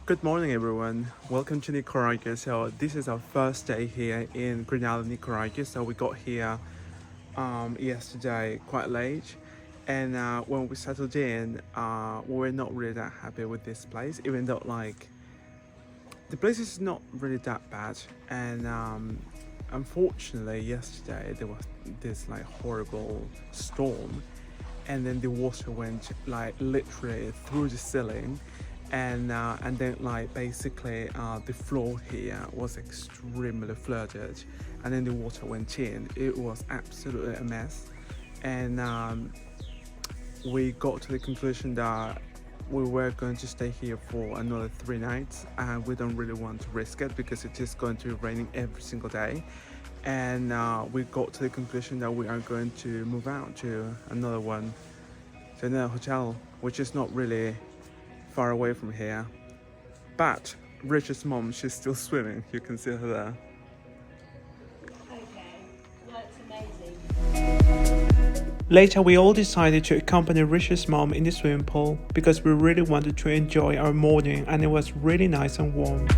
Good morning, everyone. Welcome to Nicaragua. So this is our first day here in Granada-Nicaragua. So we got here yesterday quite late, and when we settled in, we were not really that happy with this place. Even though the place is not really that bad, and unfortunately yesterday there was this horrible storm, and then the water went literally through the ceiling. And then basically the floor here was extremely flooded, and then the water went in. It was absolutely a mess, and we got to the conclusion that we were going to stay here for another 3 nights, and we don't really want to risk it because it is going to be raining every single day. And we got to the conclusion that we are going to move out to another hotel, which is not really far away from here. But Richard's mom, she's still swimming. You can see her there. Okay, that's amazing. Later, we all decided to accompany Richard's mom in the swimming pool because we really wanted to enjoy our morning, and it was really nice and warm.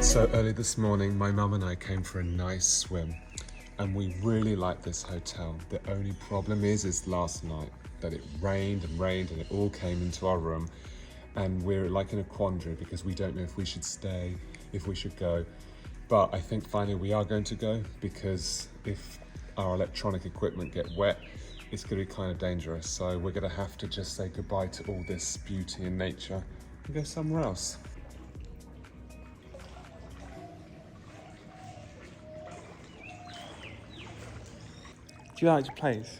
So early this morning, my mum and I came for a nice swim. And we really like this hotel. The only problem is last night that it rained and it all came into our room, and we're like in a quandary because we don't know if we should stay, if we should go. But I think finally we are going to go, because if our electronic equipment get wet, it's going to be kind of dangerous. So we're going to have to just say goodbye to all this beauty and nature and go somewhere else. Do you like the place?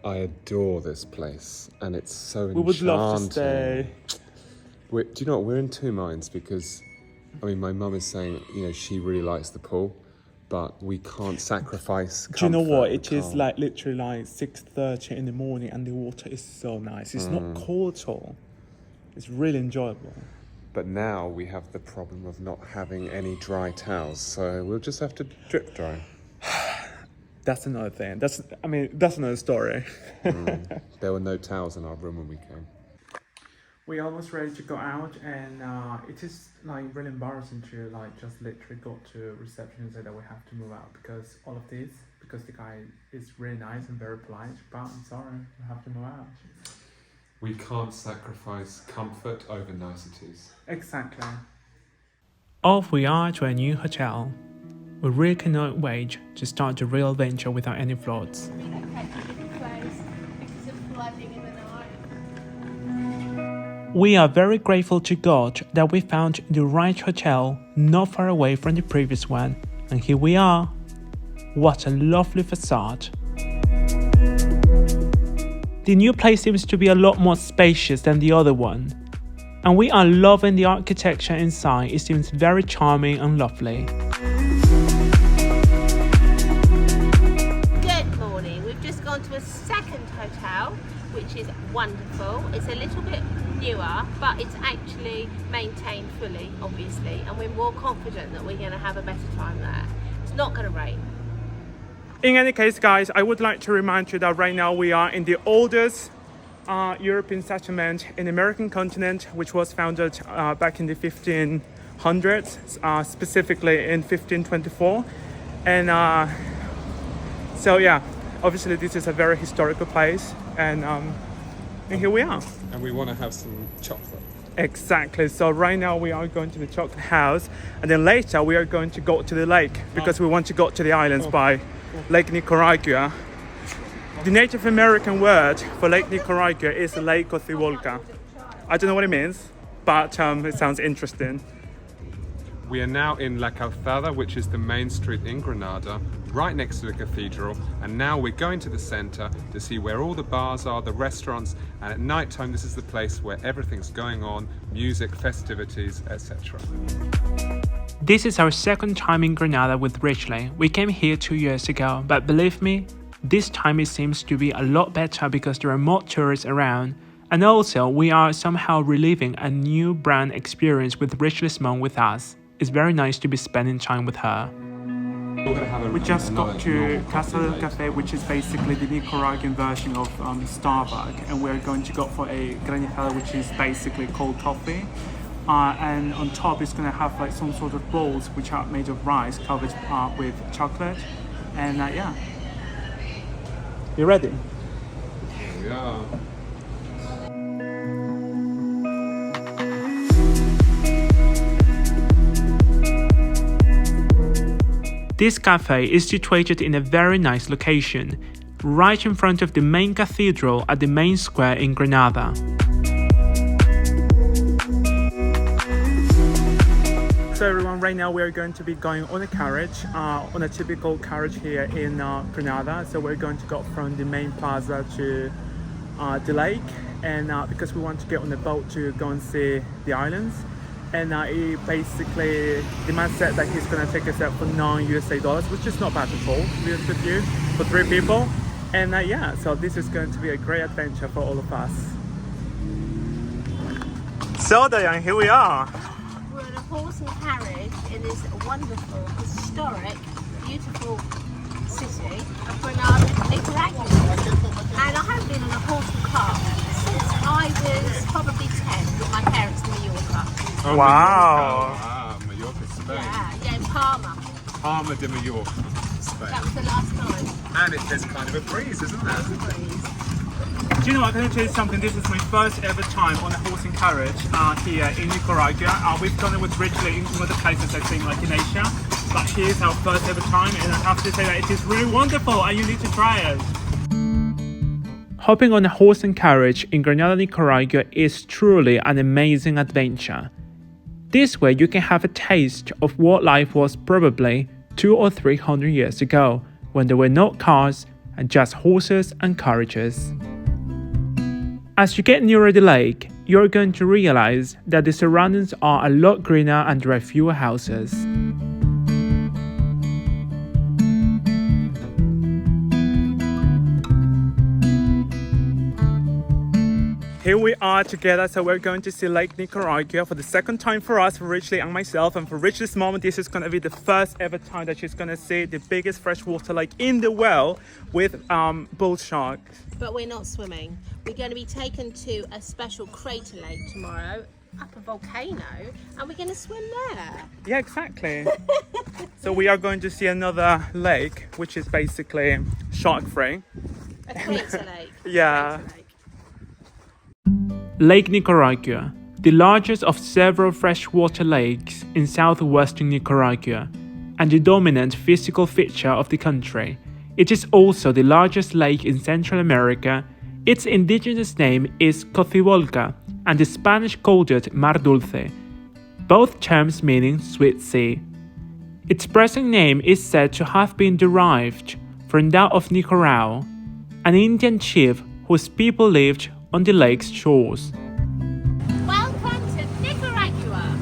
I adore this place, and it's so enchanting. We would love to stay. Do you know what? We're in two minds because, my mum is saying, she really likes the pool, but we can't sacrifice comfort. Do you know what? It is literally 6:30 in the morning, and the water is so nice. It's not cold at all. It's really enjoyable. But now we have the problem of not having any dry towels, so we'll just have to drip dry. That's another thing. That's another story. There were no towels in our room when we came. We're almost ready to go out, and it is really embarrassing to just literally go to reception and say that we have to move out because the guy is really nice and very polite, but I'm sorry, we have to move out. We can't sacrifice comfort over niceties. Exactly. Off we are to a new hotel. We really cannot wait to start the real adventure without any floods. We are very grateful to God that we found the right hotel not far away from the previous one, and here we are. What a lovely facade. The new place seems to be a lot more spacious than the other one, and we are loving the architecture inside. It seems very charming and lovely. To a second hotel, which is wonderful. It's a little bit newer, but it's actually maintained fully, obviously, and we're more confident that we're going to have a better time there. It's not going to rain. In any case, guys, I would like to remind you that right now we are in the oldest European settlement in the American continent, which was founded back in the 1500s, specifically in 1524. And so yeah, obviously this is a very historical place, and here we are. And we want to have some chocolate. Exactly. So right now we are going to the chocolate house, and then later we are going to go to the lake because we want to go to the islands by Lake Nicaragua. The Native American word for Lake Nicaragua is Lake Otivolca. I don't know what it means, but it sounds interesting. We are now in La Calzada, which is the main street in Granada, right next to the cathedral, and now we're going to the centre to see where all the bars are, the restaurants, and at night time this is the place where everything's going on, music, festivities, etc. This is our second time in Granada with Richley. We came here 2 years ago, but believe me, this time it seems to be a lot better because there are more tourists around, and also we are somehow reliving a new brand experience with Richley's mom with us. It's very nice to be spending time with her. We just got to Casa del Café, which is basically the Nicaraguan version of Starbucks, and we're going to go for a granizada, which is basically cold coffee. And on top it's going to have like some sort of balls which are made of rice covered with chocolate. And yeah. You ready? Yeah. This cafe is situated in a very nice location, right in front of the main cathedral at the main square in Granada. So everyone, right now we are going to be going on a carriage, on a typical carriage here in Granada. So we're going to go from the main plaza to the lake, and because we want to get on a boat to go and see the islands. And he basically, the man said that he's going to take us out for $9 US, which is not bad at all, to be honest with you, for 3 people. And yeah, so this is going to be a great adventure for all of us. So Diane, here we are. We're on a horse and carriage in this wonderful, historic, beautiful city of Granada-Nicaragua. And I haven't been on a horse and cart since I was probably 10 with my parents in Mallorca. Oh, Wow. Mallorca, Spain. Yeah, in Palma. Palma de Mallorca, Spain. That was the last time. And there's kind of a breeze, isn't there? Do you know, I'm going to tell you something, this is my first ever time on a horse and carriage here in Nicaragua. We've done it with Ridgely in other places I've seen, like in Asia. But here's our first ever time, and I have to say that it is really wonderful and you need to try it. Hopping on a horse and carriage in Granada, Nicaragua is truly an amazing adventure. This way you can have a taste of what life was probably 200 or 300 years ago, when there were no cars and just horses and carriages. As you get nearer the lake, you're going to realize that the surroundings are a lot greener and there are fewer houses. Here we are together, so we're going to see Lake Nicaragua for the second time for us, for Ridgely and myself. And for Ridgely's mom, this is going to be the first ever time that she's going to see the biggest freshwater lake in the world with bull sharks. But we're not swimming. We're going to be taken to a special crater lake tomorrow, up a volcano, and we're going to swim there. Yeah, exactly. So we are going to see another lake, which is basically shark-free. A crater lake. Yeah. Crater lake. Lake Nicaragua, the largest of several freshwater lakes in southwestern Nicaragua, and the dominant physical feature of the country. It is also the largest lake in Central America. Its indigenous name is Cocibolca, and the Spanish called it Mar Dulce, both terms meaning sweet sea. Its present name is said to have been derived from that of Nicarao, an Indian chief whose people lived on the lake's shores. Welcome to Nicaragua.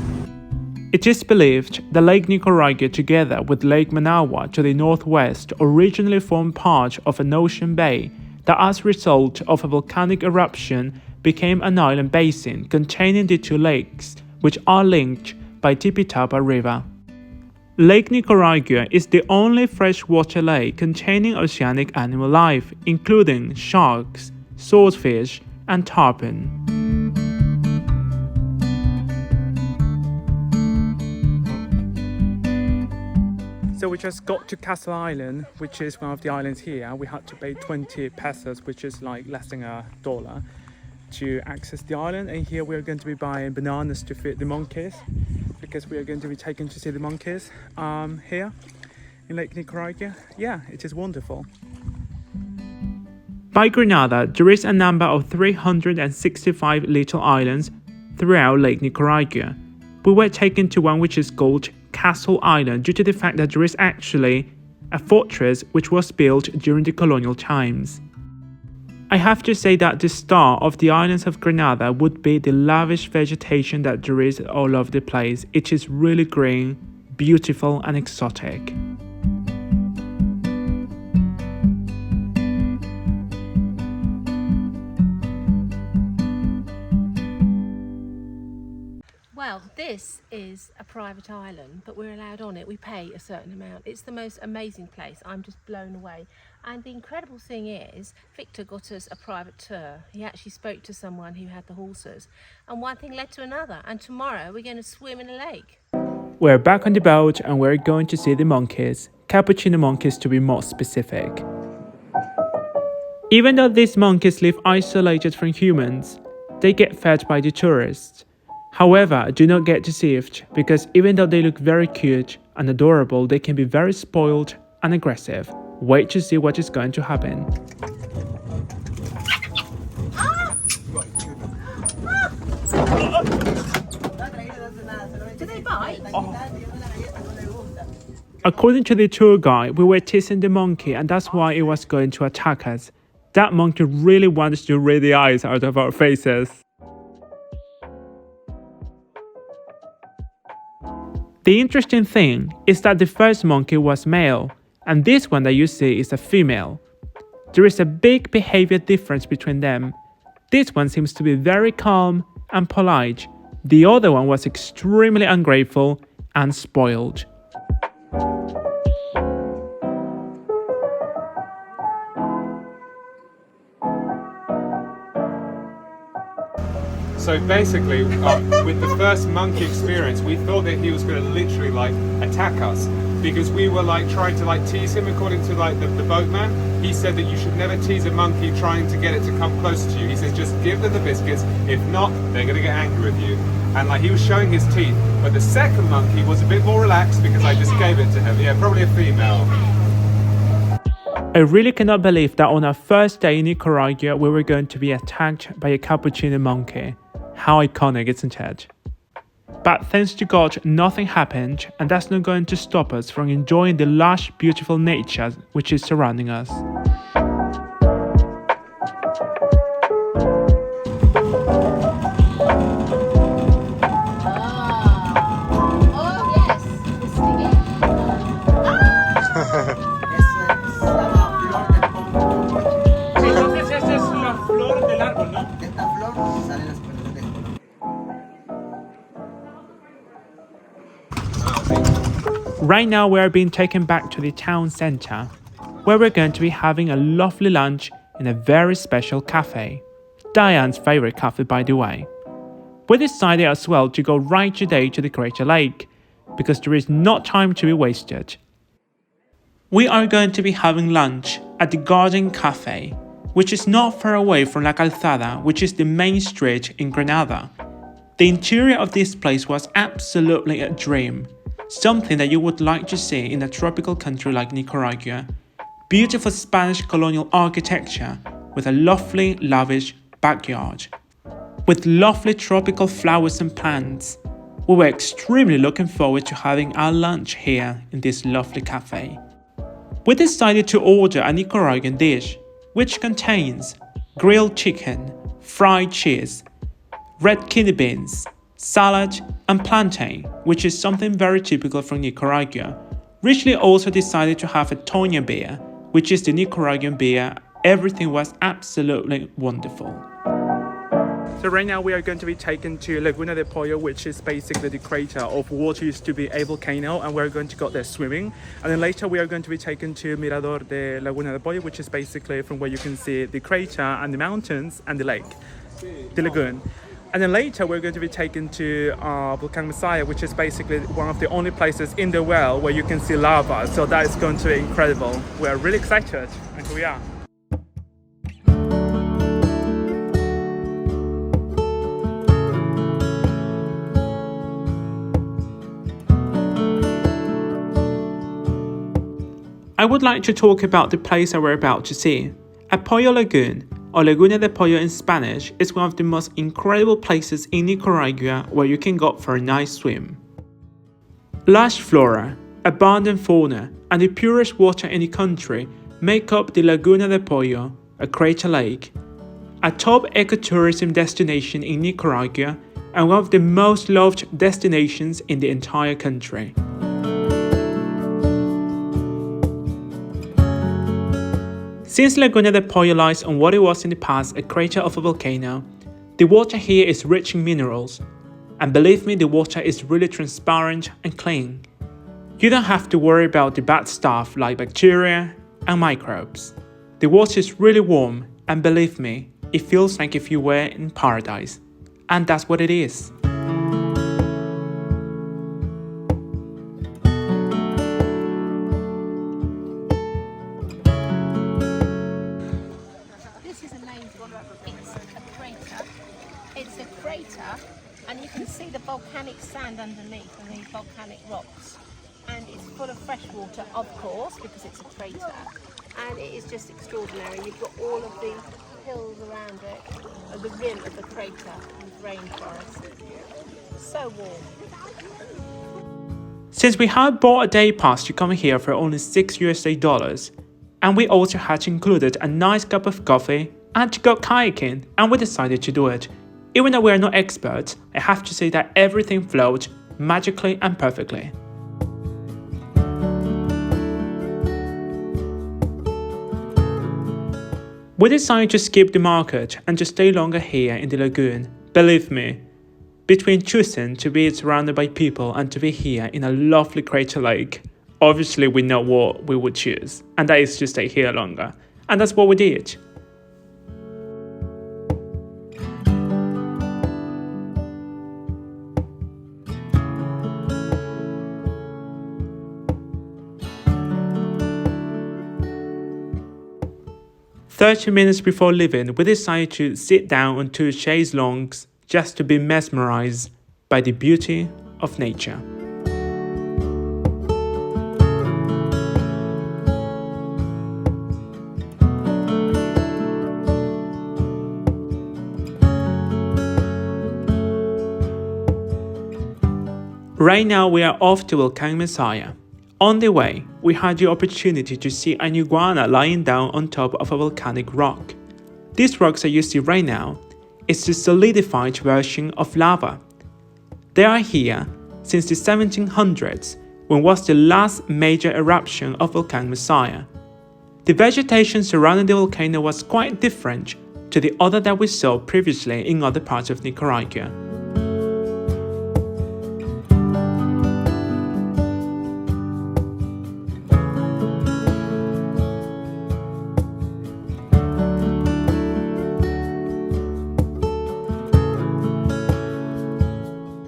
It is believed that Lake Nicaragua, together with Lake Managua to the northwest, originally formed part of an ocean bay that, as a result of a volcanic eruption, became an island basin containing the two lakes, which are linked by Tipitapa River. Lake Nicaragua is the only freshwater lake containing oceanic animal life, including sharks, swordfish, and tarpon. So we just got to Castle Island, which is one of the islands here. We had to pay 20 pesos, which is like less than $1, to access the island. And here we're going to be buying bananas to feed the monkeys, because we are going to be taken to see the monkeys here in Lake Nicaragua. Yeah, it is wonderful. By Granada, there is a number of 365 little islands throughout Lake Nicaragua. We were taken to one which is called Castle Island due to the fact that there is actually a fortress which was built during the colonial times. I have to say that the star of the islands of Granada would be the lavish vegetation that there is all over the place. It is really green, beautiful and exotic. Well, This is a private island, but we're allowed on it. We pay a certain amount. It's the most amazing place. I'm just blown away. And the incredible thing is, Victor got us a private tour. He actually spoke to someone who had the horses. And one thing led to another. And tomorrow we're going to swim in a lake. We're back on the boat and we're going to see the monkeys, cappuccino monkeys to be more specific. Even though these monkeys live isolated from humans, they get fed by the tourists. However, do not get deceived, because even though they look very cute and adorable, they can be very spoiled and aggressive. Wait to see what is going to happen. Do they bite? According to the tour guide, we were teasing the monkey and that's why it was going to attack us. That monkey really wants to read the eyes out of our faces. The interesting thing is that the first monkey was male, and this one that you see is a female. There is a big behavior difference between them. This one seems to be very calm and polite. The other one was extremely ungrateful and spoiled. So basically, with the first monkey experience, we thought that he was going to literally like attack us because we were like trying to like tease him. According to like the boatman, he said that you should never tease a monkey trying to get it to come close to you. He says just give them the biscuits. If not, they're going to get angry with you. And like he was showing his teeth, but the second monkey was a bit more relaxed because I just gave it to him. Yeah, probably a female. I really cannot believe that on our first day in Nicaragua we were going to be attacked by a cappuccino monkey. How iconic, isn't it? But thanks to God, nothing happened, and that's not going to stop us from enjoying the lush, beautiful nature which is surrounding us. Right now we are being taken back to the town centre, where we're going to be having a lovely lunch in a very special cafe. Diane's favourite cafe, by the way. We decided as well to go right today to the crater lake, because there is not time to be wasted. We are going to be having lunch at the Garden Cafe, which is not far away from La Calzada, which is the main street in Granada. The interior of this place was absolutely a dream. Something that you would like to see in a tropical country like Nicaragua. Beautiful Spanish colonial architecture with a lovely, lavish backyard. With lovely tropical flowers and plants. We were extremely looking forward to having our lunch here in this lovely cafe. We decided to order a Nicaraguan dish, which contains grilled chicken, fried cheese, red kidney beans, salad and plantain, which is something very typical from Nicaragua. Richly also decided to have a Toña beer, which is the Nicaraguan beer. Everything was absolutely wonderful. So right now we are going to be taken to Laguna de Pollo, which is basically the crater of what used to be a volcano, and we're going to go there swimming. And then later we are going to be taken to Mirador de Laguna de Pollo, which is basically from where you can see the crater and the mountains and the lake, the lagoon. And then later we're going to be taken to Volcan Messiah, which is basically one of the only places in the world where you can see lava. So that is going to be incredible. We're really excited, and here we are. I would like to talk about the place that we're about to see. Pollo Lagoon, or Laguna de Pollo in Spanish, is one of the most incredible places in Nicaragua where you can go for a nice swim. Lush flora, abundant fauna, and the purest water in the country make up the Laguna de Pollo, a crater lake, a top ecotourism destination in Nicaragua and one of the most loved destinations in the entire country. Since Laguna de Pollo lies on what it was in the past a crater of a volcano, the water here is rich in minerals, and believe me, the water is really transparent and clean. You don't have to worry about the bad stuff like bacteria and microbes. The water is really warm, and believe me, it feels like if you were in paradise. And that's what it is. This is amazing. It's a crater. It's a crater, and you can see the volcanic sand underneath and the volcanic rocks. And it's full of fresh water, of course, because it's a crater. And it is just extraordinary. You've got all of the hills around it, the rim of the crater with rainforest. So warm. Since we had bought a day pass to come here for only $6 and we also had included a nice cup of coffee and to go kayaking, and we decided to do it. Even though we are not experts, I have to say that everything flowed magically and perfectly. We decided to skip the market and to stay longer here in the lagoon. Believe me, between choosing to be surrounded by people and to be here in a lovely crater lake, obviously we know what we would choose, and that is to stay here longer. And that's what we did. "30 minutes before leaving, we decided to sit down on 2 chaise longues just to be mesmerized by the beauty of nature. Right now we are off to Volcán Messiah. On the way, we had the opportunity to see an iguana lying down on top of a volcanic rock. These rocks that you see right now is the solidified version of lava. They are here since the 1700s, when was the last major eruption of Volcán Messiah. The vegetation surrounding the volcano was quite different to the other that we saw previously in other parts of Nicaragua.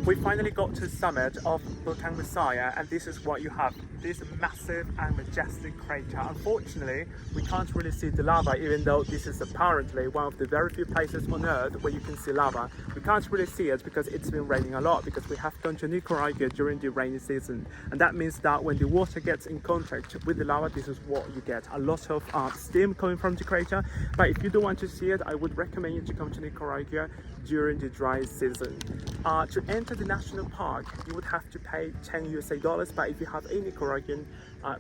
We finally got to the summit of Volcán Messiah, and this is what you have. This massive and majestic crater. Unfortunately, we can't really see the lava, even though this is apparently one of the very few places on Earth where you can see lava. We can't really see it because it's been raining a lot, because we have gone to Nicaragua during the rainy season. And that means that when the water gets in contact with the lava, this is what you get. A lot of steam coming from the crater. But if you don't want to see it, I would recommend you to come to Nicaragua during the dry season. To enter the national park, you would have to pay $10 but if you have a Nicaraguan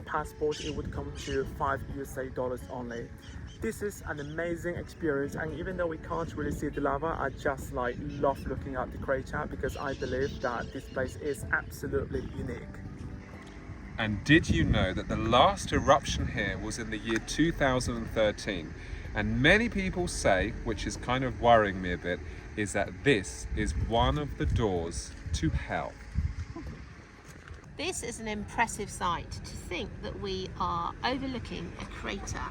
passport, it would come to $5 only. This is an amazing experience, and even though we can't really see the lava, I just love looking at the crater because I believe that this place is absolutely unique. And did you know that the last eruption here was in the year 2013? And many people say, which is kind of worrying me a bit, is that this is one of the doors to hell. This is an impressive sight. To think that we are overlooking a crater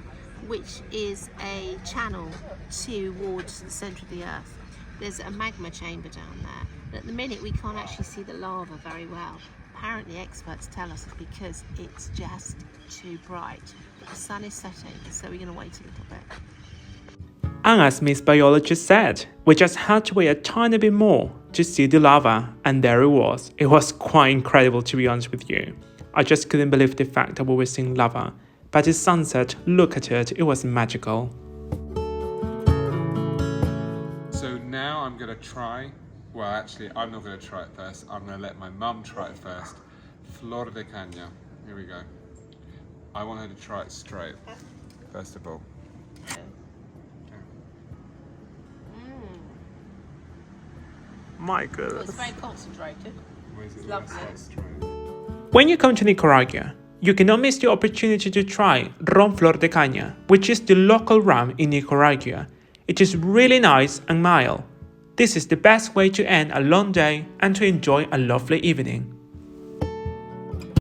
which is a channel towards the centre of the Earth. There's a magma chamber down there, but at the minute we can't actually see the lava very well. Apparently experts tell us it's because it's just too bright. But the sun is setting, so we're going to wait a little bit. And as Miss Biologist said, we just had to wait a tiny bit more to see the lava, and there it was. It was quite incredible, to be honest with you. I just couldn't believe the fact that we were seeing lava. But the sunset, look at it, it was magical. So now I'm going to try, well actually I'm not going to try it first, I'm going to let my mum try it first. Flor de caña, here we go. I want her to try it straight, first of all. My goodness. It's very concentrated. It's lovely. When you come to Nicaragua, you cannot miss the opportunity to try ron flor de caña, which is the local rum in Nicaragua. It is really nice and mild. This is the best way to end a long day and to enjoy a lovely evening.